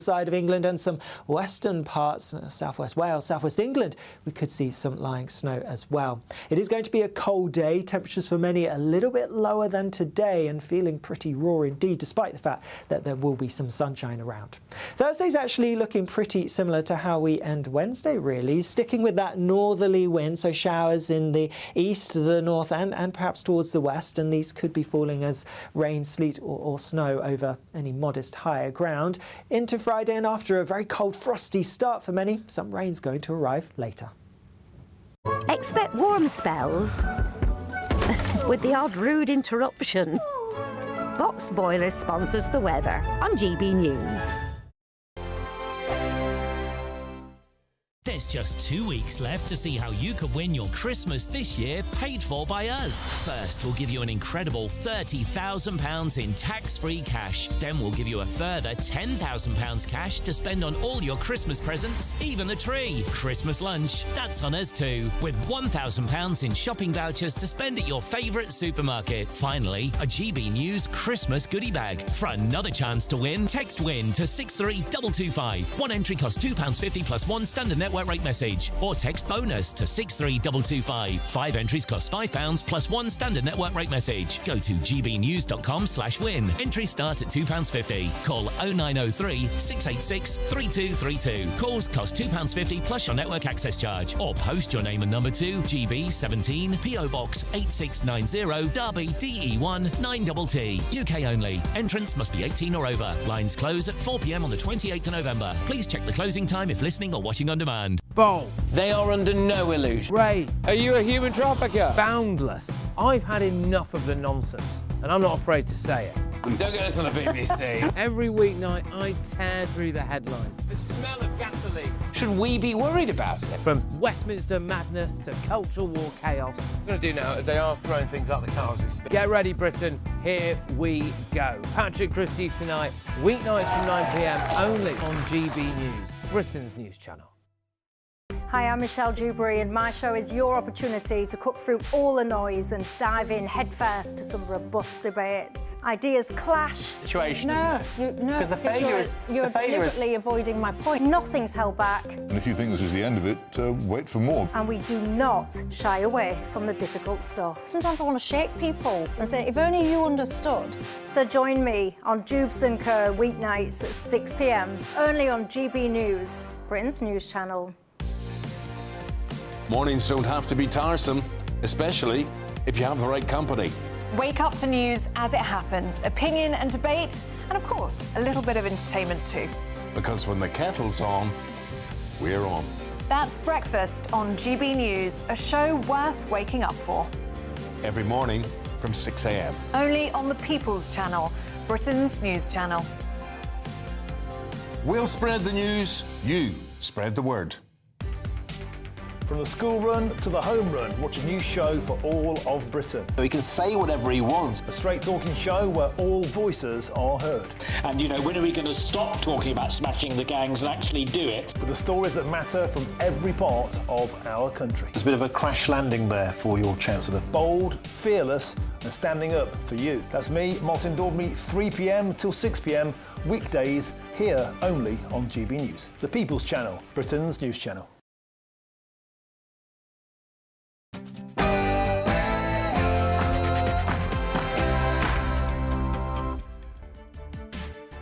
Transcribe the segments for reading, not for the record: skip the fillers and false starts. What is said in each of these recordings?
side of England and some western parts, southwest Wales, southwest England, we could see some lying snow as well. It is going to be a cold day, temperatures for many a little bit lower than today and feeling pretty raw indeed, despite the fact that there will be some sunshine around. Thursday's actually looking pretty similar to how we end Wednesday, really, sticking with that northerly wind, so showers in the east, the north and perhaps towards the west, and these could be falling as rain, sleet or snow over any modest higher ground. Into Friday, and after a very cold, frosty start for many, some rain's going to arrive later. Expect warm spells with the odd rude interruption. Box Boilers sponsors the weather on GB News. There's just 2 weeks left to see how you could win your Christmas this year paid for by us. First, we'll give you an incredible £30,000 in tax-free cash. Then we'll give you a further £10,000 cash to spend on all your Christmas presents, even the tree. Christmas lunch, that's on us too, with £1,000 in shopping vouchers to spend at your favourite supermarket. Finally, a GB News Christmas goodie bag. For another chance to win, text WIN to 63225. One entry costs £2.50 plus one standard network rate message, or text BONUS to 63225. 5 entries cost £5 plus one standard network rate message. Go to gbnews.com/win. Entries start at £2.50. Call 0903 686 3232. Calls cost £2.50 plus your network access charge, or post your name and number to GB17 PO Box 8690 Derby DE1 9TT. UK only. Entrance must be 18 or over. Lines close at 4 p.m. on the 28th of November. Please check the closing time if listening or watching on demand. Bold. They are under no illusion. Ray. Are you a human trafficker? Boundless. I've had enough of the nonsense, and I'm not afraid to say it. Don't get us on the BBC. Every weeknight, I tear through the headlines. The smell of gasoline. Should we be worried about it? From Westminster madness to cultural war chaos. What I'm going to do now is they are throwing things out the car as we speak. Get ready, Britain. Here we go. Patrick Christie tonight, weeknights from 9 p.m, only on GB News, Britain's news channel. Hi, I'm Michelle Dewberry, and my show is your opportunity to cut through all the noise and dive in headfirst to some robust debates. Ideas clash. Situation, isn't it? Because the failure is... You're deliberately avoiding my point. Nothing's held back. And if you think this is the end of it, wait for more. And we do not shy away from the difficult stuff. Sometimes I want to shake people and say, if only you understood. So join me on Jubes & Co. weeknights at 6 p.m, only on GB News, Britain's news channel. Mornings don't have to be tiresome, especially if you have the right company. Wake up to news as it happens, opinion and debate, and of course, a little bit of entertainment too. Because when the kettle's on, we're on. That's Breakfast on GB News, a show worth waking up for. Every morning from 6 a.m. Only on the People's Channel, Britain's news channel. We'll spread the news, you spread the word. From the school run to the home run, watch a new show for all of Britain. He can say whatever he wants. A straight-talking show where all voices are heard. And, you know, when are we going to stop talking about smashing the gangs and actually do it? With the stories that matter from every part of our country. There's a bit of a crash landing there for your Chancellor. Bold, fearless and standing up for you. That's me, Martin Daubney, 3 p.m. till 6 p.m, weekdays, here only on GB News. The People's Channel, Britain's news channel.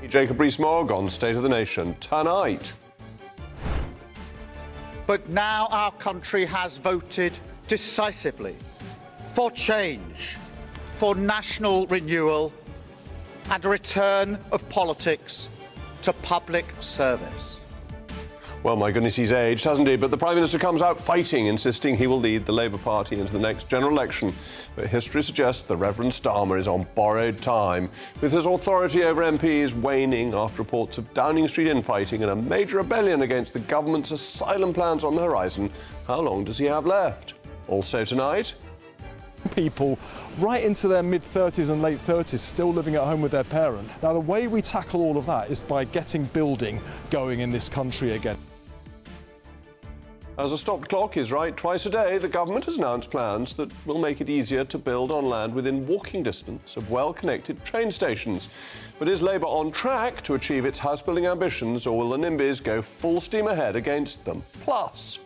Jacob Rees-Mogg on State of the Nation tonight. But now our country has voted decisively for change, for national renewal and a return of politics to public service. Well, my goodness, he's aged, hasn't he? But the Prime Minister comes out fighting, insisting he will lead the Labour Party into the next general election. But history suggests the Reverend Starmer is on borrowed time, with his authority over MPs waning after reports of Downing Street infighting and a major rebellion against the government's asylum plans on the horizon. How long does he have left? Also tonight... People right into their mid-30s and late 30s still living at home with their parents. Now, the way we tackle all of that is by getting building going in this country again. As a stopped clock is right twice a day, the government has announced plans that will make it easier to build on land within walking distance of well-connected train stations. But is Labour on track to achieve its house-building ambitions, or will the NIMBYs go full steam ahead against them? Plus,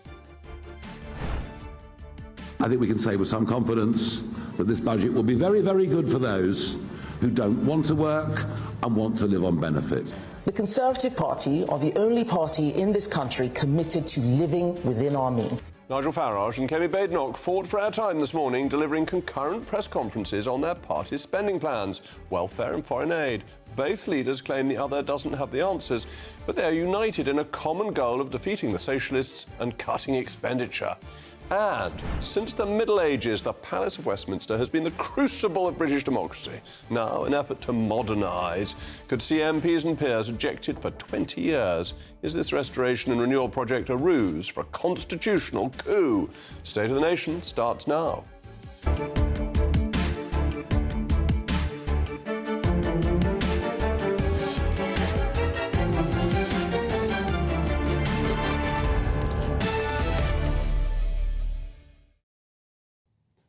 I think we can say with some confidence that this budget will be very, very good for those who don't want to work and want to live on benefits. The Conservative Party are the only party in this country committed to living within our means. Nigel Farage and Kemi Badenoch fought for our time this morning, delivering concurrent press conferences on their party's spending plans, welfare and foreign aid. Both leaders claim the other doesn't have the answers, but they are united in a common goal of defeating the socialists and cutting expenditure. And since the Middle Ages, the Palace of Westminster has been the crucible of British democracy. Now, an effort to modernise could see MPs and peers ejected for 20 years. Is this restoration and renewal project a ruse for a constitutional coup? State of the Nation starts now.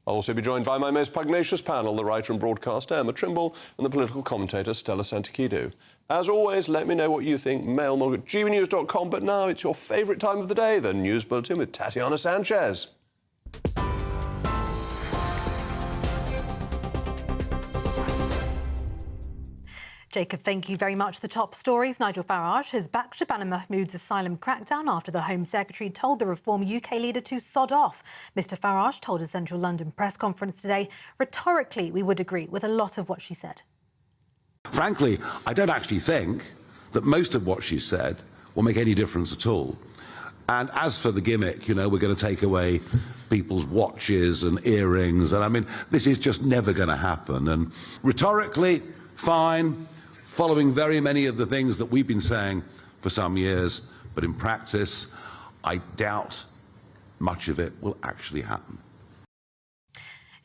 I'll also be joined by my most pugnacious panel, the writer and broadcaster Emma Trimble and the political commentator Stella Santakidu. As always, let me know what you think, mailmog@gbnews.com. But now it's your favourite time of the day, the News Bulletin with Tatiana Sanchez. Jacob, thank you very much. The top stories. Nigel Farage has backed Shabana Mahmood's asylum crackdown after the Home Secretary told the Reform UK leader to sod off. Mr Farage told a Central London press conference today, rhetorically, we would agree with a lot of what she said. Frankly, I don't actually think that most of what she said will make any difference at all. And as for the gimmick, you know, we're going to take away people's watches and earrings. And I mean, this is just never going to happen. And rhetorically, fine. Following very many of the things that we've been saying for some years, but in practice, I doubt much of it will actually happen.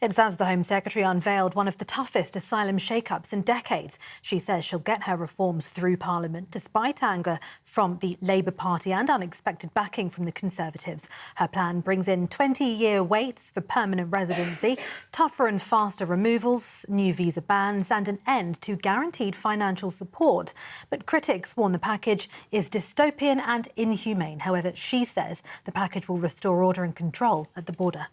It's as the Home Secretary unveiled one of the toughest asylum shake-ups in decades. She says she'll get her reforms through Parliament, despite anger from the Labour Party and unexpected backing from the Conservatives. Her plan brings in 20-year waits for permanent residency, tougher and faster removals, new visa bans and an end to guaranteed financial support. But critics warn the package is dystopian and inhumane. However, she says the package will restore order and control at the border.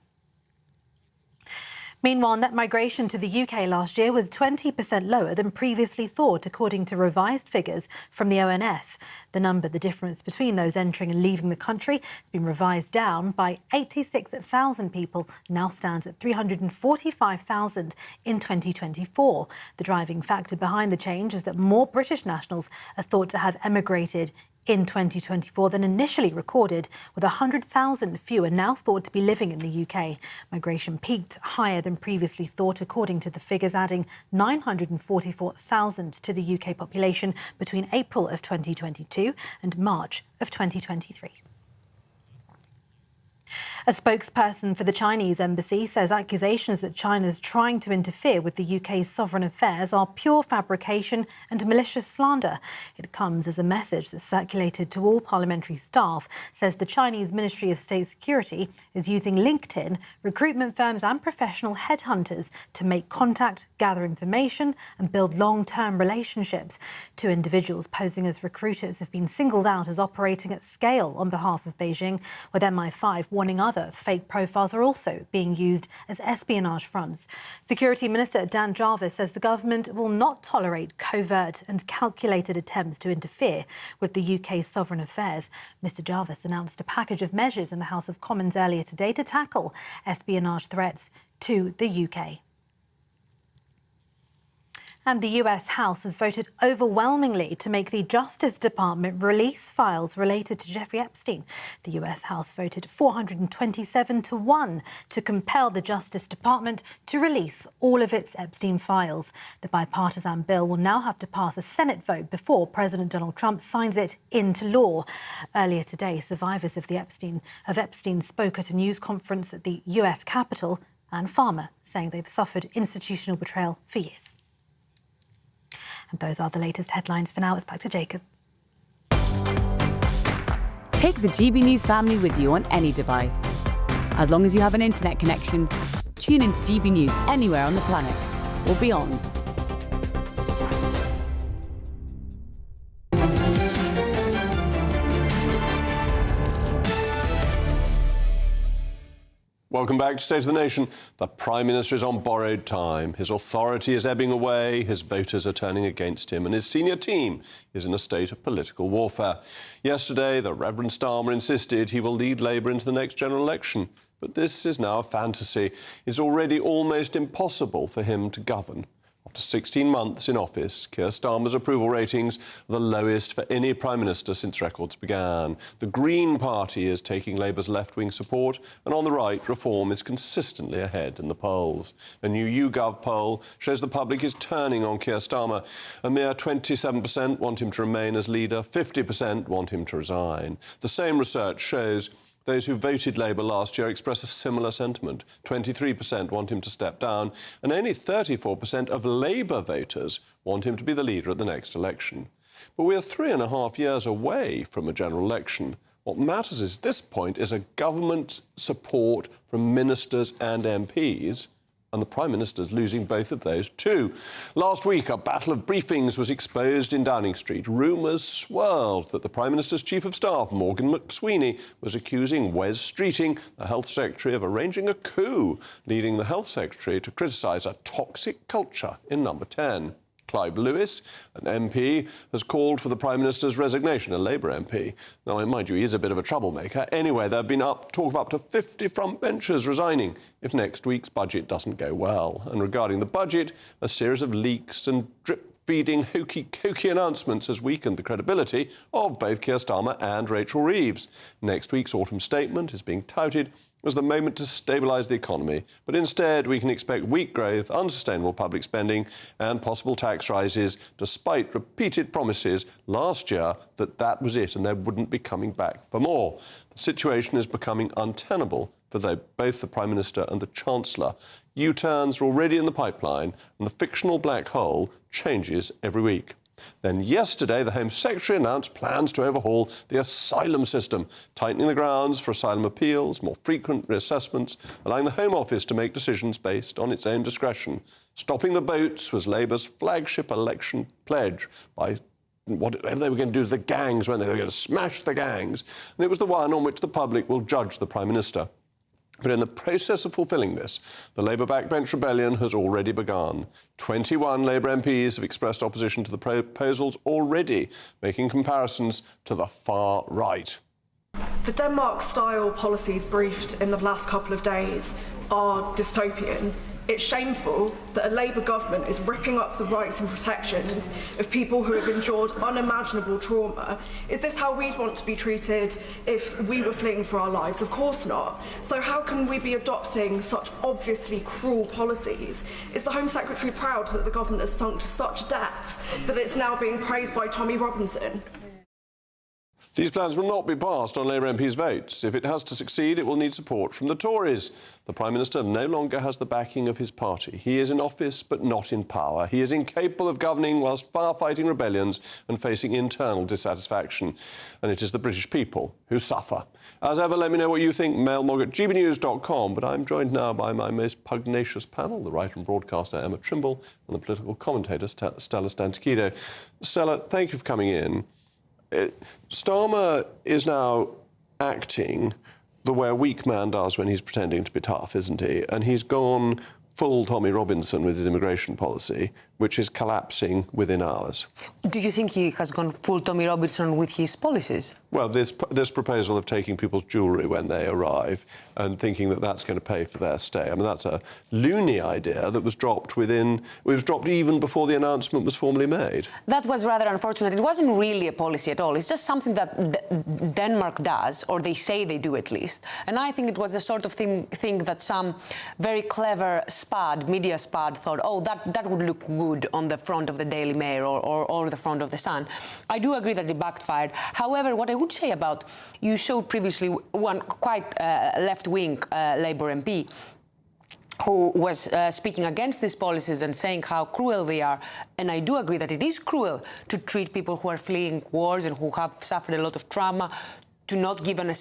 Meanwhile, net migration to the UK last year was 20% lower than previously thought, according to revised figures from the ONS. The difference between those entering and leaving the country has been revised down by 86,000 people, now stands at 345,000 in 2024. The driving factor behind the change is that more British nationals are thought to have emigrated in 2024 than initially recorded, with 100,000 fewer now thought to be living in the UK. Migration peaked higher than previously thought, according to the figures, adding 944,000 to the UK population between April of 2022 and March of 2023. A spokesperson for the Chinese embassy says accusations that China's trying to interfere with the UK's sovereign affairs are pure fabrication and malicious slander. It comes as a message that circulated to all parliamentary staff says the Chinese Ministry of State Security is using LinkedIn, recruitment firms and professional headhunters to make contact, gather information and build long-term relationships. Two individuals posing as recruiters have been singled out as operating at scale on behalf of Beijing, with MI5 warning others fake profiles are also being used as espionage fronts. Security Minister Dan Jarvis says the government will not tolerate covert and calculated attempts to interfere with the UK's sovereign affairs. Mr Jarvis announced a package of measures in the House of Commons earlier today to tackle espionage threats to the UK. And the US House has voted overwhelmingly to make the Justice Department release files related to Jeffrey Epstein. The US House voted 427-1 to compel the Justice Department to release all of its Epstein files. The bipartisan bill will now have to pass a Senate vote before President Donald Trump signs it into law. Earlier today, survivors of Epstein spoke at a news conference at the US Capitol, and Farmer saying they've suffered institutional betrayal for years. And those are the latest headlines for now. It's back to Jacob. Take the GB News family with you on any device. As long as you have an internet connection, tune into GB News anywhere on the planet or beyond. Welcome back to State of the Nation. The Prime Minister is on borrowed time. His authority is ebbing away, his voters are turning against him, and his senior team is in a state of political warfare. Yesterday, the Reverend Starmer insisted he will lead Labour into the next general election. But this is now a fantasy. It's already almost impossible for him to govern. After 16 months in office, Keir Starmer's approval ratings are the lowest for any Prime Minister since records began. The Green Party is taking Labour's left-wing support, and on the right, Reform is consistently ahead in the polls. A new YouGov poll shows the public is turning on Keir Starmer. A mere 27% want him to remain as leader, 50% want him to resign. The same research shows those who voted Labour last year express a similar sentiment. 23% want him to step down, and only 34% of Labour voters want him to be the leader at the next election. But we are 3.5 years away from a general election. What matters at this point is a government's support from ministers and MPs, and the Prime Minister's losing both of those too. Last week, a battle of briefings was exposed in Downing Street. Rumours swirled that the Prime Minister's Chief of Staff, Morgan McSweeney, was accusing Wes Streeting, the Health Secretary, of arranging a coup, leading the Health Secretary to criticise a toxic culture in Number 10. Clive Lewis, an MP, has called for the Prime Minister's resignation, a Labour MP. Now, mind you, he is a bit of a troublemaker. Anyway, there have been talk of up to 50 frontbenchers resigning if next week's budget doesn't go well. And regarding the budget, a series of leaks and drip-feeding hokey-cokey announcements has weakened the credibility of both Keir Starmer and Rachel Reeves. Next week's autumn statement is being touted as the moment to stabilise the economy. But instead, we can expect weak growth, unsustainable public spending and possible tax rises, despite repeated promises last year that that was it and they wouldn't be coming back for more. The situation is becoming untenable for both the Prime Minister and the Chancellor. U-turns are already in the pipeline and the fictional black hole changes every week. Then yesterday, the Home Secretary announced plans to overhaul the asylum system, tightening the grounds for asylum appeals, more frequent reassessments, allowing the Home Office to make decisions based on its own discretion. Stopping the boats was Labour's flagship election pledge by whatever they were going to do to the gangs, when they were going to smash the gangs. And it was the one on which the public will judge the Prime Minister. But in the process of fulfilling this, the Labour backbench rebellion has already begun. 21 Labour MPs have expressed opposition to the proposals already, making comparisons to the far right. The Denmark-style policies briefed in the last couple of days are dystopian. It's shameful that a Labour government is ripping up the rights and protections of people who have endured unimaginable trauma. Is this how we'd want to be treated if we were fleeing for our lives? Of course not. So how can we be adopting such obviously cruel policies? Is the Home Secretary proud that the government has sunk to such depths that it's now being praised by Tommy Robinson? These plans will not be passed on Labour MPs' votes. If it has to succeed, it will need support from the Tories. The Prime Minister no longer has the backing of his party. He is in office, but not in power. He is incapable of governing whilst fighting rebellions and facing internal dissatisfaction. And it is the British people who suffer. As ever, let me know what you think. mailmog@gbnews.com. But I'm joined now by my most pugnacious panel, the writer and broadcaster Emma Trimble and the political commentator Stella Stantikido. Stella, thank you for coming in. Starmer is now acting the way a weak man does when he's pretending to be tough, isn't he? And he's gone full Tommy Robinson with his immigration policy, which is collapsing within hours. Do you think he has gone full Tommy Robinson with his policies? Well, this proposal of taking people's jewellery when they arrive and thinking that that's going to pay for their stay. I mean, that's a loony idea that was dropped even before the announcement was formally made. That was rather unfortunate. It wasn't really a policy at all. It's just something that Denmark does, or they say they do at least. And I think it was the sort of thing that some very clever media spad thought, oh, that would look good on the front of the Daily Mail or the front of the Sun. I do agree that it backfired. However, what I would say about, you showed previously one quite left-wing Labour MP who was speaking against these policies and saying how cruel they are. And I do agree that it is cruel to treat people who are fleeing wars and who have suffered a lot of trauma to not give them a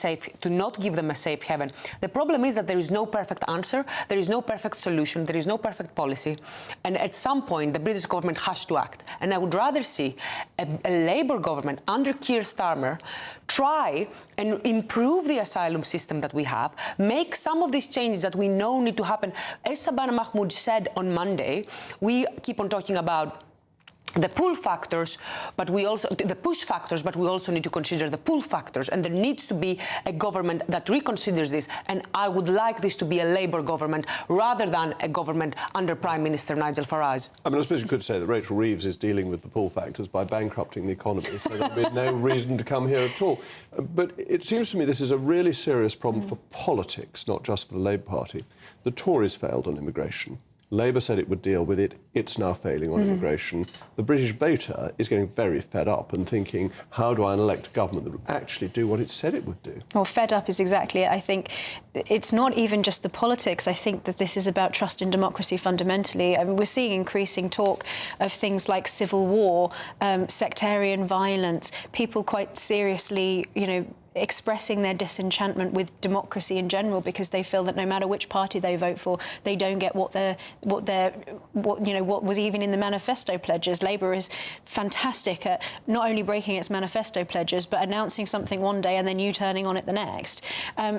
safe haven. The problem is that there is no perfect answer, there is no perfect solution, there is no perfect policy, and at some point the British government has to act. And I would rather see a Labour government under Keir Starmer try and improve the asylum system that we have, make some of these changes that we know need to happen. As Sabana Mahmood said on Monday, we keep on talking about the pull factors, but we also the push factors, but we also need to consider the pull factors, and there needs to be a government that reconsiders this. And I would like this to be a Labour government rather than a government under Prime Minister Nigel Farage. I mean, I suppose you could say that Rachel Reeves is dealing with the pull factors by bankrupting the economy, so there'll be no reason to come here at all. But it seems to me this is a really serious problem for politics, not just for the Labour Party. The Tories failed on immigration. Labour said it would deal with it. It's now failing on immigration. The British voter is getting very fed up and thinking, how do I elect a government that would actually do what it said it would do? Well, fed up is exactly it. I think it's not even just the politics. I think that this is about trust in democracy fundamentally. I mean, we're seeing increasing talk of things like civil war, sectarian violence, people quite seriously, expressing their disenchantment with democracy in general because they feel that no matter which party they vote for, they don't get what was even in the manifesto pledges. Labour is fantastic at not only breaking its manifesto pledges but announcing something one day and then U-turning on it the next.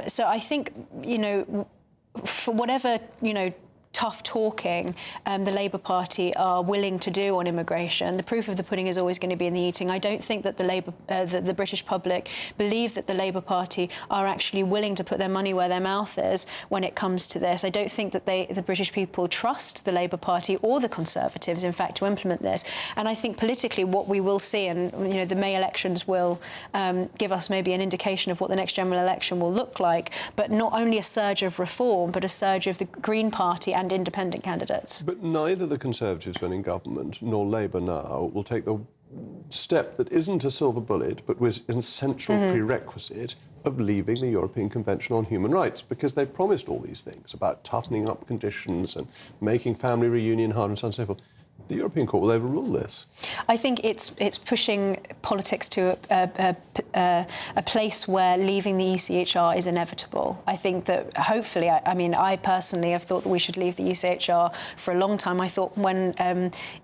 So I think, for whatever, tough talking the Labour Party are willing to do on immigration, the proof of the pudding is always going to be in the eating. I don't think that the British public believe that the Labour Party are actually willing to put their money where their mouth is when it comes to this. I don't think that the British people trust the Labour Party or the Conservatives, in fact, to implement this. And I think politically what we will see, and the May elections will give us maybe an indication of what the next general election will look like, but not only a surge of reform, but a surge of the Green Party and independent candidates. But neither the Conservatives when in government nor Labour now will take the step that isn't a silver bullet but was an essential prerequisite of leaving the European Convention on Human Rights, because they promised all these things about toughening up conditions and making family reunion hard and so on and so forth. The European Court will overrule this. I think it's pushing politics to a place where leaving the ECHR is inevitable. I think that hopefully, I personally have thought that we should leave the ECHR for a long time. I thought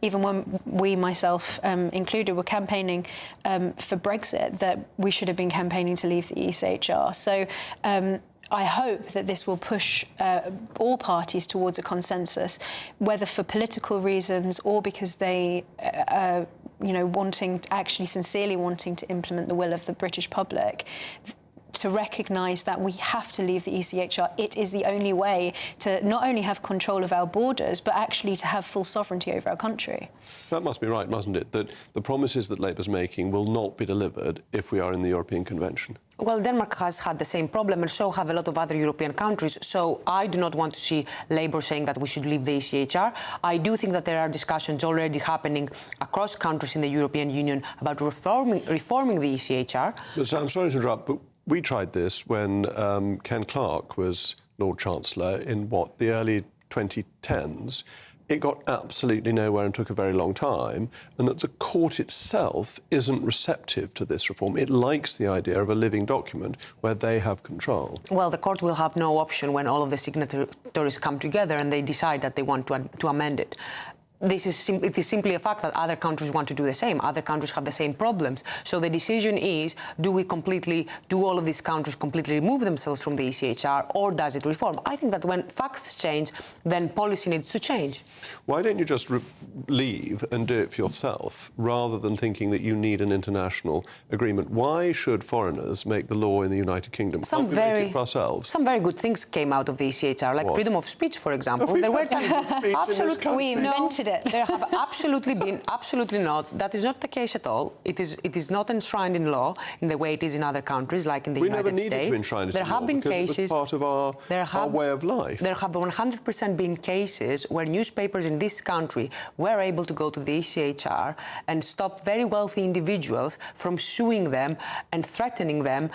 even when we, myself included, were campaigning for Brexit, that we should have been campaigning to leave the ECHR. So I hope that this will push all parties towards a consensus, whether for political reasons or because they sincerely wanting to implement the will of the British public, to recognise that we have to leave the ECHR. It is the only way to not only have control of our borders, but actually to have full sovereignty over our country. That must be right, mustn't it? That the promises that Labour's making will not be delivered if we are in the European Convention. Well, Denmark has had the same problem, and so have a lot of other European countries. So I do not want to see Labour saying that we should leave the ECHR. I do think that there are discussions already happening across countries in the European Union about reforming the ECHR. So I'm sorry to interrupt, but we tried this when Ken Clarke was Lord Chancellor in, the early 2010s. It got absolutely nowhere and took a very long time, and that the court itself isn't receptive to this reform. It likes the idea of a living document where they have control. Well, the court will have no option when all of the signatories come together and they decide that they want to amend it. It is simply a fact that other countries want to do the same. Other countries have the same problems. So the decision is, do all of these countries completely remove themselves from the ECHR, or does it reform? I think that when facts change, then policy needs to change. Why don't you just leave and do it for yourself, rather than thinking that you need an international agreement? Why should foreigners make the law in the United Kingdom? Can't we make it for ourselves? Some very good things came out of the ECHR, like freedom of speech, for example. There were things absolutely. We invented it. There have absolutely not. That is not the case at all. It is not enshrined in law in the way it is in other countries, like in the United States. We never needed to enshrine it in law because it was part of our way of life. There have 100% been cases where newspapers in this country were able to go to the ECHR and stop very wealthy individuals from suing them and threatening them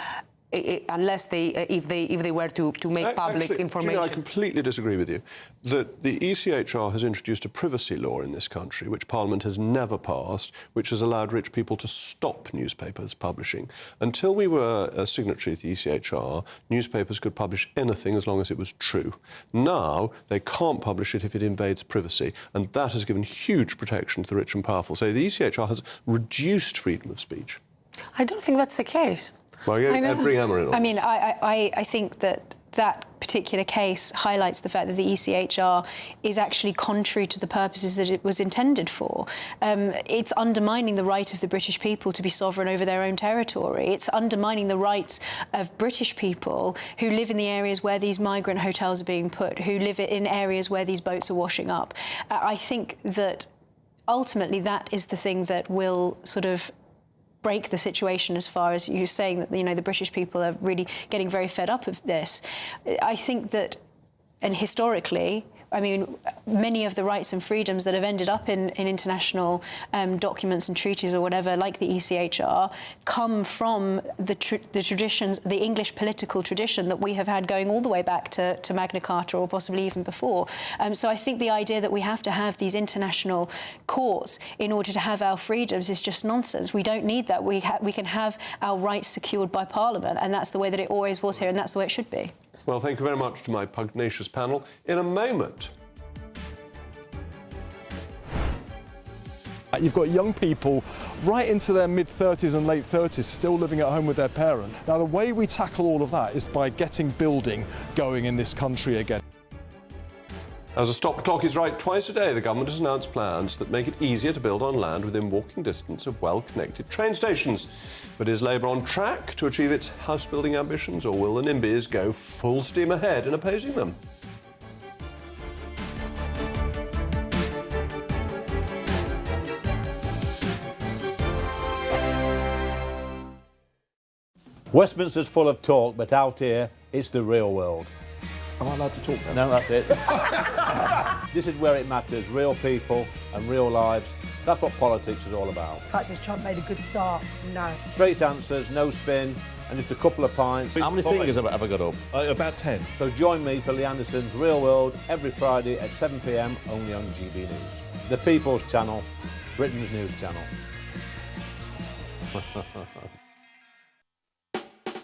unless if they were to make public Actually, information. Gina, I completely disagree with you. That the ECHR has introduced a privacy law in this country, which Parliament has never passed, which has allowed rich people to stop newspapers publishing. Until we were a signatory to the ECHR, newspapers could publish anything as long as it was true. Now, they can't publish it if it invades privacy, and that has given huge protection to the rich and powerful. So the ECHR has reduced freedom of speech. I don't think that's the case. Well, bring Emma in on. I mean, I think that particular case highlights the fact that the ECHR is actually contrary to the purposes that it was intended for. It's undermining the right of the British people to be sovereign over their own territory. It's undermining the rights of British people who live in the areas where these migrant hotels are being put, who live in areas where these boats are washing up. I think that ultimately that is the thing that will sort of break the situation, as far as you saying that, you know, the British people are really getting very fed up of this. I think that, and historically, I mean, many of the rights and freedoms that have ended up in international documents and treaties or whatever, like the ECHR, come from the traditions, the English political tradition that we have had going all the way back to Magna Carta, or possibly even before. So I think the idea that we have to have these international courts in order to have our freedoms is just nonsense. We don't need that. We can have our rights secured by Parliament, and that's the way that it always was here, and that's the way it should be. Well, thank you very much to my pugnacious panel. In a moment. You've got young people right into their mid-30s and late 30s still living at home with their parents. Now, the way we tackle all of that is by getting building going in this country again. As a stop clock is right twice a day, the government has announced plans that make it easier to build on land within walking distance of well-connected train stations. But is Labour on track to achieve its house-building ambitions, or will the NIMBYs go full steam ahead in opposing them? Westminster's full of talk, but out here, it's the real world. Am I allowed to talk now? No, that's it. This is where it matters, real people and real lives. That's what politics is all about. The fact has Trump made a good start? No. Straight answers, no spin, and just a couple of pints. How many fingers have I got up? About 10. So join me for Lee Anderson's Real World every Friday at 7 p.m, only on GB News. The People's Channel, Britain's news channel.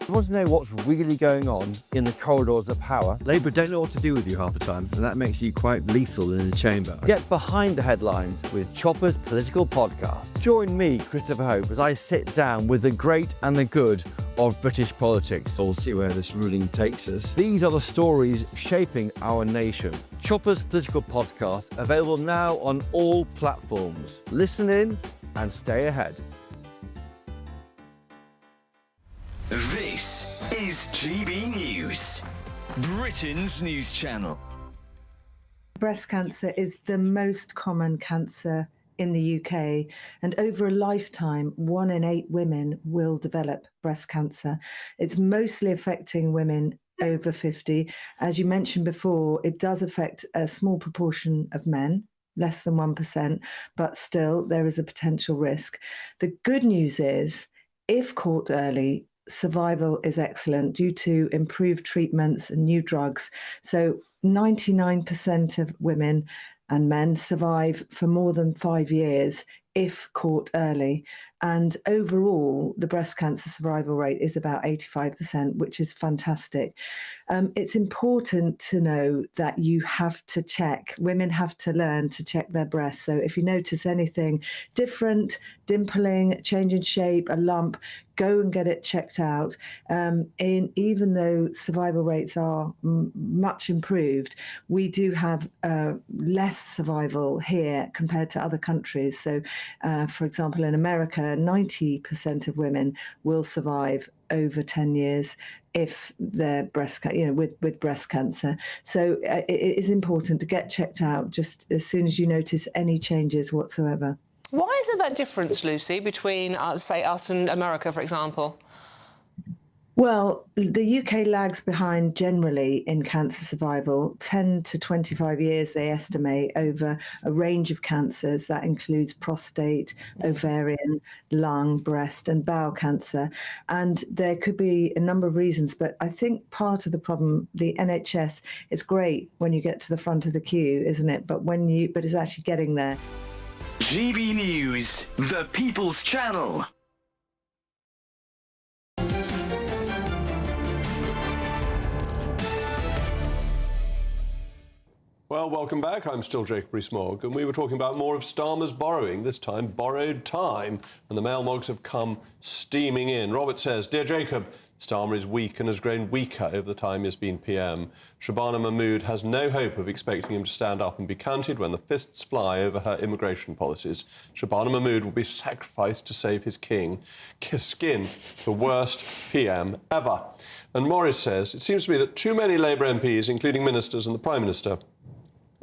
You want to know what's really going on in the corridors of power? Labour don't know what to do with you half the time, and that makes you quite lethal in the chamber. Get behind the headlines with Chopper's Political Podcast. Join me, Christopher Hope, as I sit down with the great and the good of British politics. We'll see where this ruling takes us. These are the stories shaping our nation. Chopper's Political Podcast, available now on all platforms. Listen in and stay ahead. This is GB News, Britain's news channel. Breast cancer is the most common cancer in the UK, and over a lifetime, 1 in 8 women will develop breast cancer. It's mostly affecting women over 50. As you mentioned before, it does affect a small proportion of men, less than 1%, but still there is a potential risk. The good news is, if caught early, survival is excellent due to improved treatments and new drugs. So 99% of women and men survive for more than 5 years if caught early. And overall, the breast cancer survival rate is about 85%, which is fantastic. It's important to know that you have to check. Women have to learn to check their breasts. So if you notice anything different, dimpling, change in shape, a lump, go and get it checked out. Even though survival rates are much improved, we do have less survival here compared to other countries. So, for example, in America, 90% of women will survive over 10 years if they're with breast cancer. So it is important to get checked out just as soon as you notice any changes whatsoever. Why is there that difference, Lucy, between, say, us and America, for example? Well, the UK lags behind generally in cancer survival, 10 to 25 years, they estimate, over a range of cancers. That includes prostate, ovarian, lung, breast, and bowel cancer. And there could be a number of reasons, but I think part of the problem, the NHS, is great when you get to the front of the queue, isn't it? But it's actually getting there. GB News, the People's Channel. Well, welcome back. I'm still Jacob Rees-Mogg, and we were talking about more of Starmer's borrowing, this time borrowed time, and the mail mogs have come steaming in. Robert says, Dear Jacob, Starmer is weak and has grown weaker over the time he has been PM. Shabana Mahmood has no hope of expecting him to stand up and be counted when the fists fly over her immigration policies. Shabana Mahmood will be sacrificed to save his skin, the worst PM ever. And Morris says, it seems to me that too many Labour MPs, including ministers and the Prime Minister,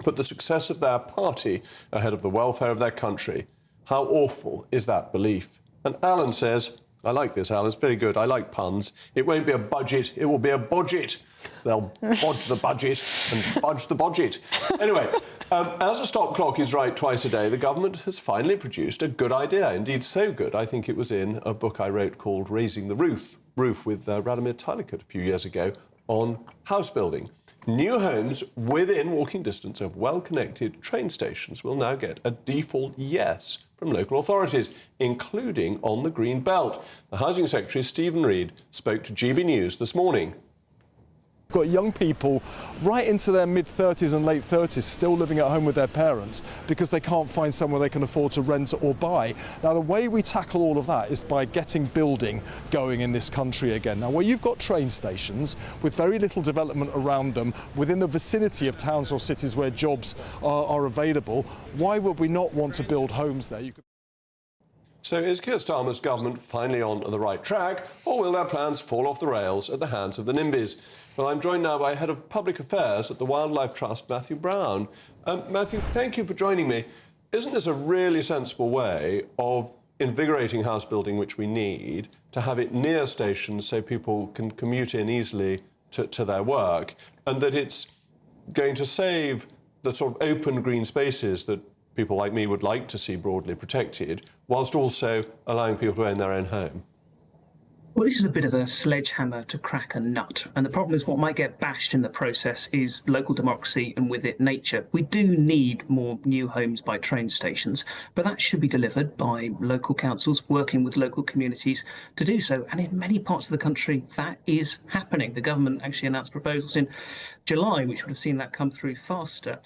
put the success of their party ahead of the welfare of their country. How awful is that belief? And Alan says, I like this, Alan, it's very good, I like puns. It won't be a budget, it will be a budget. They'll bodge the budget and budge the budget. Anyway, as a stop clock is right twice a day, the government has finally produced a good idea. Indeed, so good, I think it was in a book I wrote called Raising the Roof with Radomir Tylikert a few years ago on house building. New homes within walking distance of well-connected train stations will now get a default yes from local authorities, including on the Green Belt. The Housing Secretary, Stephen Reid, spoke to GB News this morning. Got young people right into their mid-30s and late 30s still living at home with their parents because they can't find somewhere they can afford to rent or buy. Now, the way we tackle all of that is by getting building going in this country again. Now, where you've got train stations with very little development around them within the vicinity of towns or cities where jobs are available, why would we not want to build homes there? So is Keir Starmer's government finally on the right track, or will their plans fall off the rails at the hands of the NIMBYs? Well, I'm joined now by Head of Public Affairs at the Wildlife Trust, Matthew Brown. Matthew, thank you for joining me. Isn't this a really sensible way of invigorating house building, which we need, to have it near stations so people can commute in easily to their work, and that it's going to save the sort of open green spaces that people like me would like to see broadly protected, whilst also allowing people to own their own home? Well, this is a bit of a sledgehammer to crack a nut. And the problem is what might get bashed in the process is local democracy and with it nature. We do need more new homes by train stations, but that should be delivered by local councils working with local communities to do so. And in many parts of the country, that is happening. The government actually announced proposals in July, which would have seen that come through faster.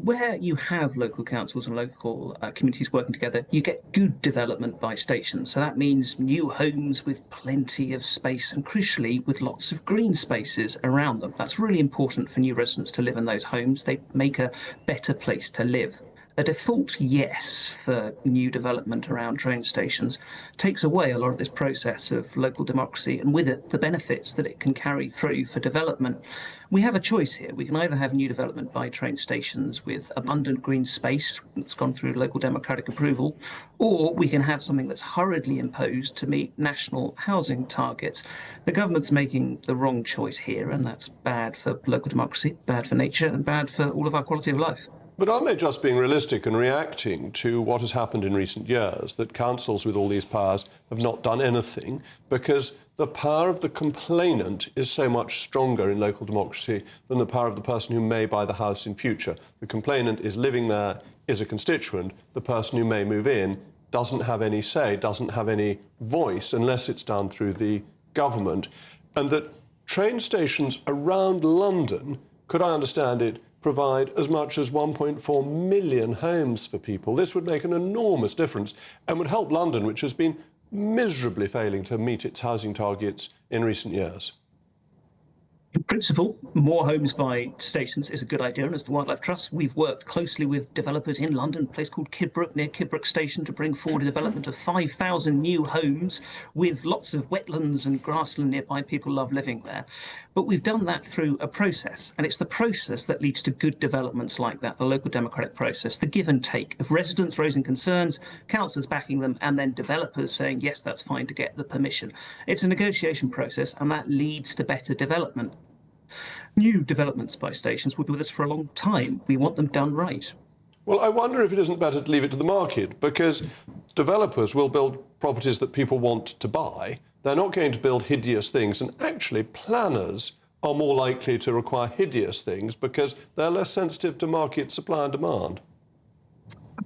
Where you have local councils and local communities working together, you get good development by stations. So that means new homes with plenty of space and, crucially, with lots of green spaces around them. That's really important for new residents to live in those homes. They make a better place to live. A default yes for new development around train stations takes away a lot of this process of local democracy and with it the benefits that it can carry through for development. We have a choice here. We can either have new development by train stations with abundant green space that's gone through local democratic approval, or we can have something that's hurriedly imposed to meet national housing targets. The government's making the wrong choice here, and that's bad for local democracy, bad for nature, and bad for all of our quality of life. But aren't they just being realistic and reacting to what has happened in recent years, that councils with all these powers have not done anything because the power of the complainant is so much stronger in local democracy than the power of the person who may buy the house in future? The complainant is living there, is a constituent. The person who may move in doesn't have any say, doesn't have any voice unless it's done through the government. And that train stations around London, could I understand it, provide as much as 1.4 million homes for people. This would make an enormous difference and would help London, which has been miserably failing to meet its housing targets in recent years. In principle, more homes by stations is a good idea, and as the Wildlife Trust, we've worked closely with developers in London, a place called Kidbrooke, near Kidbrooke Station, to bring forward a development of 5,000 new homes with lots of wetlands and grassland nearby. People love living there. But we've done that through a process, and it's the process that leads to good developments like that, the local democratic process, the give and take of residents raising concerns, councillors backing them, and then developers saying, yes, that's fine, to get the permission. It's a negotiation process, and that leads to better development. New developments by stations will be with us for a long time. We want them done right. Well, I wonder if it isn't better to leave it to the market, because developers will build properties that people want to buy. They're not going to build hideous things, and actually planners are more likely to require hideous things because they're less sensitive to market supply and demand.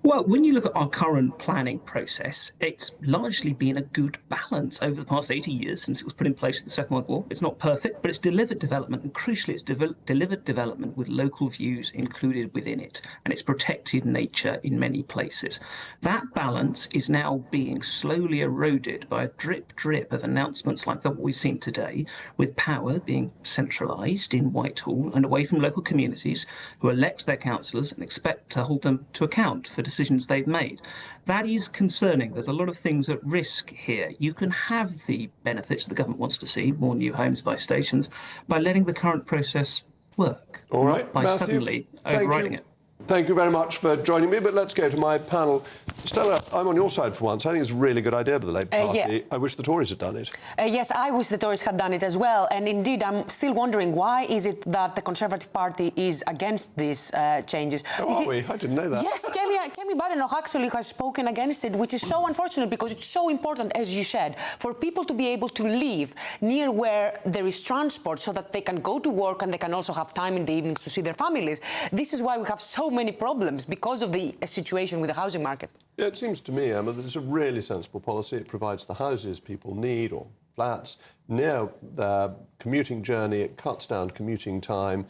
Well, when you look at our current planning process, it's largely been a good balance over the past 80 years since it was put in place in the Second World War. It's not perfect, but it's delivered development, and crucially, it's delivered development with local views included within it, and it's protected nature in many places. That balance is now being slowly eroded by a drip of announcements like what we've seen today, with power being centralised in Whitehall and away from local communities who elect their councillors and expect to hold them to account for decisions they've made. That is concerning. There's a lot of things at risk here. You can have the benefits the government wants to see, more new homes by stations, by letting the current process work. All right, by Matthew, suddenly overriding it. Thank you very much for joining me, but let's go to my panel. Stella, I'm on your side for once. I think it's a really good idea by the Labour Party. Yeah. I wish the Tories had done it. Yes, I wish the Tories had done it as well. And indeed, I'm still wondering, why is it that the Conservative Party is against these changes? Oh, are we? I didn't know that. Yes, Kemi Badenoch actually has spoken against it, which is so unfortunate because it's so important, as you said, for people to be able to live near where there is transport so that they can go to work and they can also have time in the evenings to see their families. This is why we have so many problems, because of the situation with the housing market. Yeah, it seems to me, Emma, that it's a really sensible policy. It provides the houses people need, or flats, near their commuting journey. It cuts down commuting time.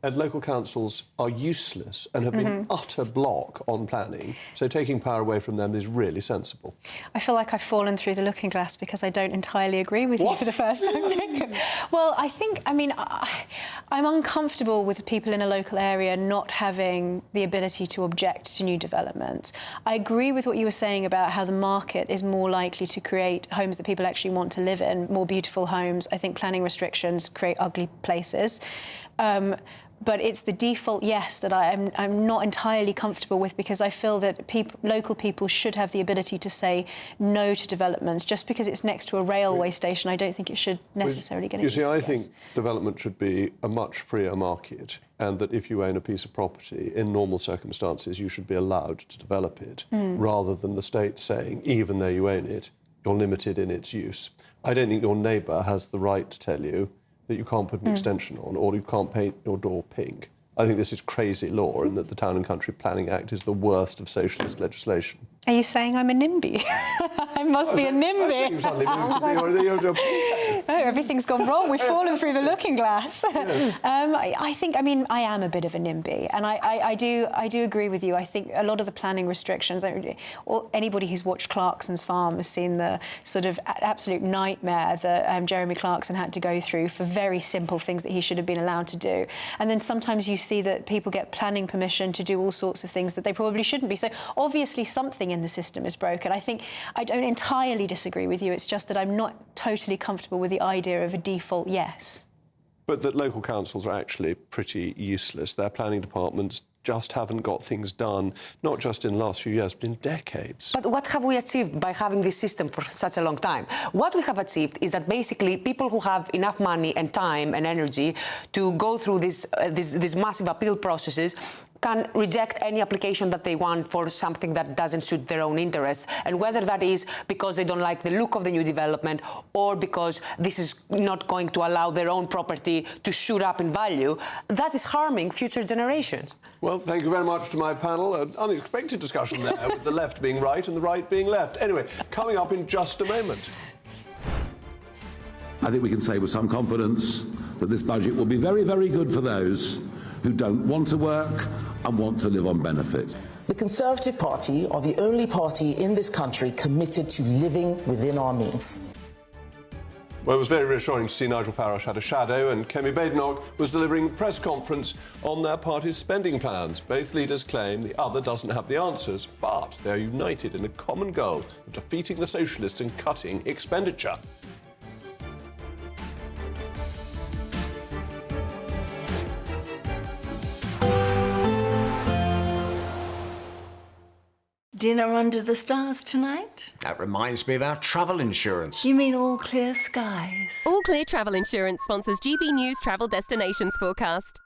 And local councils are useless and have been utter block on planning. So taking power away from them is really sensible. I feel like I've fallen through the looking glass because I don't entirely agree with you for the first time. Well, I'm uncomfortable with people in a local area not having the ability to object to new developments. I agree with what you were saying about how the market is more likely to create homes that people actually want to live in, more beautiful homes. I think planning restrictions create ugly places. But it's the default yes that I'm not entirely comfortable with, because I feel that local people should have the ability to say no to developments. Just because it's next to a railway station, I don't think it should necessarily get. You see, I think development should be a much freer market, and that if you own a piece of property, in normal circumstances, you should be allowed to develop it, rather than the state saying, even though you own it, you're limited in its use. I don't think your neighbour has the right to tell you that you can't put an extension on, or you can't paint your door pink. I think this is crazy law, and that the Town and Country Planning Act is the worst of socialist legislation. Are you saying I'm a NIMBY? I must be a NIMBY. Oh, everything's gone wrong. We've fallen through the looking glass. I am a bit of a NIMBY, and I do agree with you. I think a lot of the planning restrictions, or anybody who's watched Clarkson's Farm has seen the sort of absolute nightmare that Jeremy Clarkson had to go through for very simple things that he should have been allowed to do. And then sometimes you see that people get planning permission to do all sorts of things that they probably shouldn't be. So obviously something in the system is broken. I think I don't entirely disagree with you. It's just that I'm not totally comfortable with the idea of a default yes. But that local councils are actually pretty useless. Their planning departments just haven't got things done, not just in the last few years, but in decades. But what have we achieved by having this system for such a long time? What we have achieved is that basically people who have enough money and time and energy to go through these massive appeal processes can reject any application that they want for something that doesn't suit their own interests. And whether that is because they don't like the look of the new development, or because this is not going to allow their own property to shoot up in value, that is harming future generations. Well, thank you very much to my panel. An unexpected discussion there, with the left being right and the right being left. Anyway, coming up in just a moment. I think we can say with some confidence that this budget will be very, very good for those who don't want to work and want to live on benefits. The Conservative Party are the only party in this country committed to living within our means. Well, it was very reassuring to see Nigel Farage had a shadow and Kemi Badenoch was delivering a press conference on their party's spending plans. Both leaders claim the other doesn't have the answers, but they're united in a common goal of defeating the socialists and cutting expenditure. Dinner under the stars tonight? That reminds me of our travel insurance. You mean all clear skies? All Clear Travel Insurance sponsors GB News travel destinations forecast.